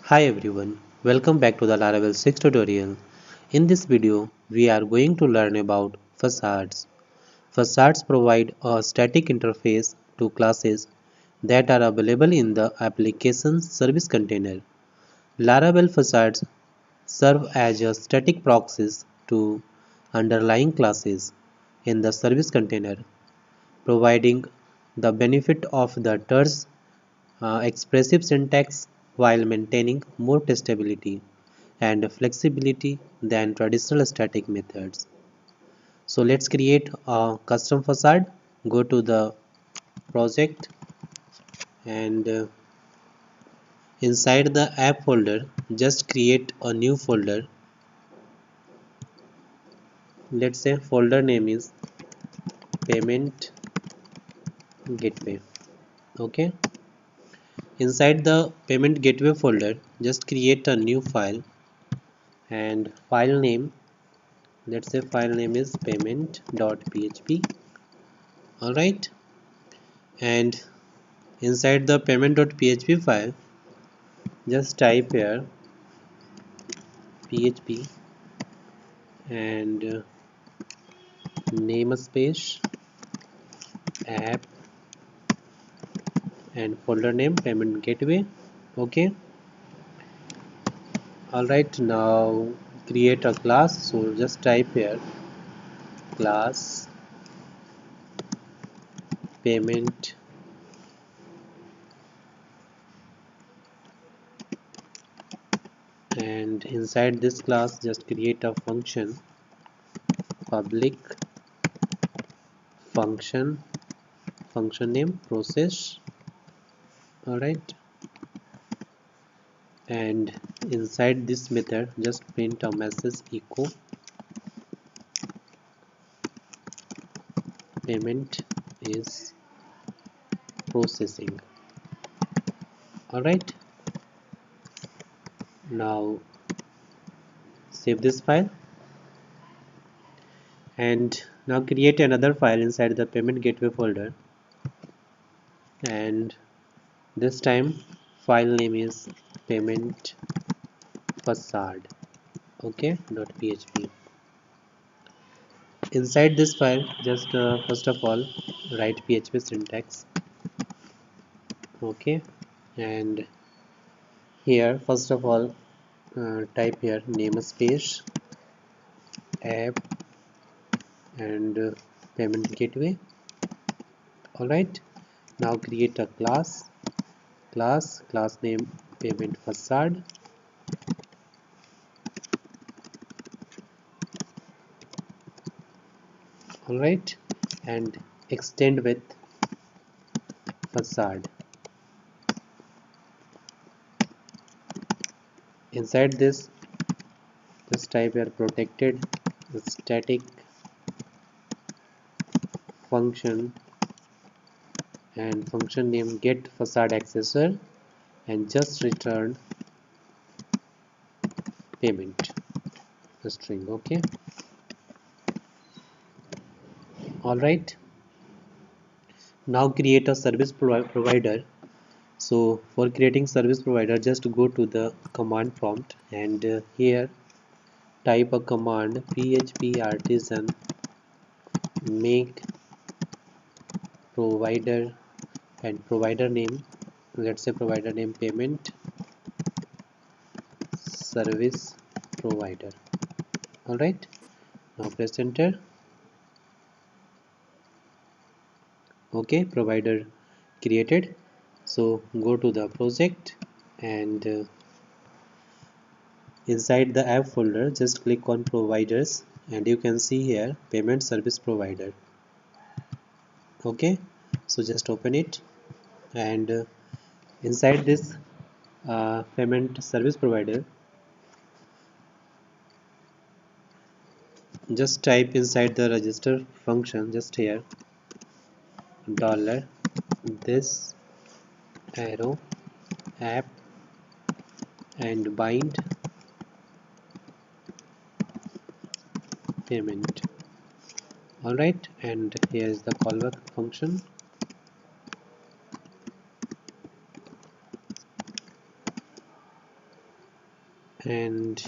Hi everyone, welcome back to the Laravel 6 tutorial. In this video, we are going to learn about facades. Facades provide a static interface to classes that are available in the application service container. Laravel facades serve as a static proxies to underlying classes in the service container, providing the benefit of the terse expressive syntax while maintaining more testability and flexibility than traditional static methods. So let's create a custom facade. Go to the project and inside the app folder just create a new folder. Let's say folder name is payment gateway. Okay, inside the payment gateway folder just create a new file and file name, let's say file name is payment.php. all right, and inside the payment.php file just type here php and namespace app and folder name payment gateway. Okay, all right, now create a class. So just type here class payment and inside this class just create a function public function name process. All right, and inside this method just print a message echo payment is processing. All right, now save this file and now create another file inside the payment gateway folder, and this time file name is payment facade. Okay, .php. inside this file just first of all write php syntax. Okay, and here first of all type here namespace app and payment gateway. All right, now create a class name payment facade. All right, and extend with facade. Inside this just type here protected static function and function name get facade accessor and just return payment string. Okay, all right, now create a service provider. So for creating service provider just go to the command prompt and here type a command php artisan make provider and provider name, let's say provider name payment service provider. All right, now press enter. Okay, provider created. So go to the project and inside the app folder just click on providers and you can see here payment service provider. Okay, so just open it and inside this payment service provider just type inside the register function just here dollar this arrow app and bind payment. All right, and here is the callback function. and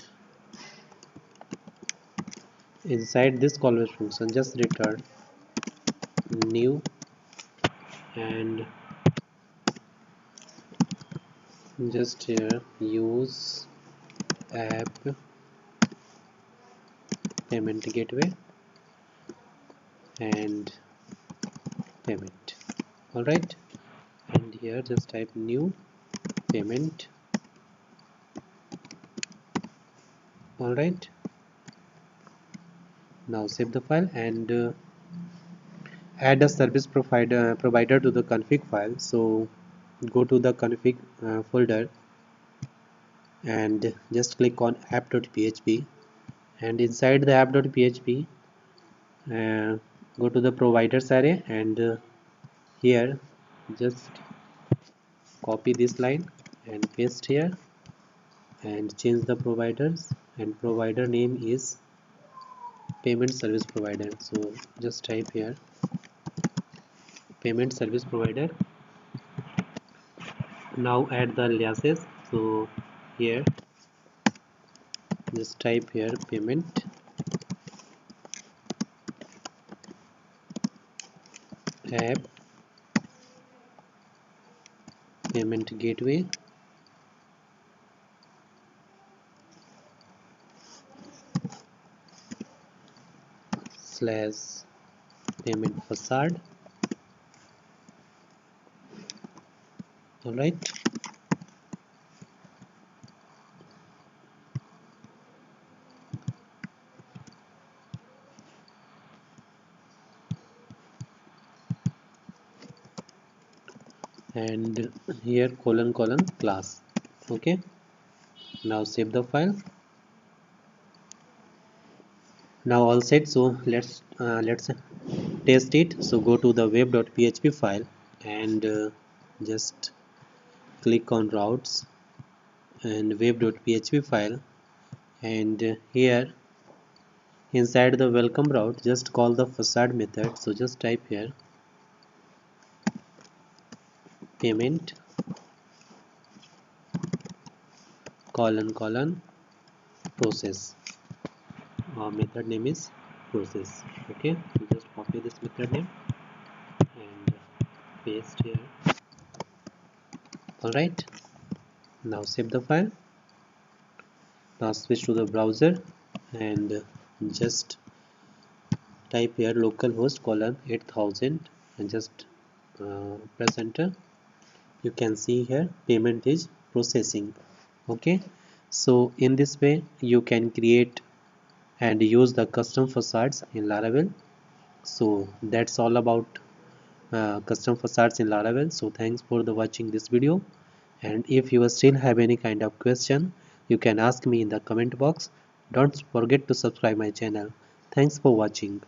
inside this callback function just return new and just here use app payment gateway and payment. Alright, and here just type new payment. Alright, now save the file and add a service provider to the config file. So go to the config folder and just click on app.php, and inside the app.php go to the providers array and here just copy this line and paste here and change the providers, and provider name is payment service provider. So just type here payment service provider. Now add the aliases. So here just type here payment app payment gateway slash payment facade. Alright, and here colon class. Okay, now save the file. Now all set. So let's test it. So go to the web.php file and just click on routes and web.php file, and here inside the welcome route just call the facade method. So just type here payment colon process. Method name is process. Okay, so just copy this method name and paste here. Alright, now save the file. Now switch to the browser and just type here localhost colon 8000 and just press enter. You can see here payment is processing. Okay, so in this way you can create and use the custom facades in Laravel. So that's all about custom facades in Laravel. So thanks for the watching this video, and if you still have any kind of question you can ask me in the comment box. Don't forget to subscribe my channel. Thanks for watching.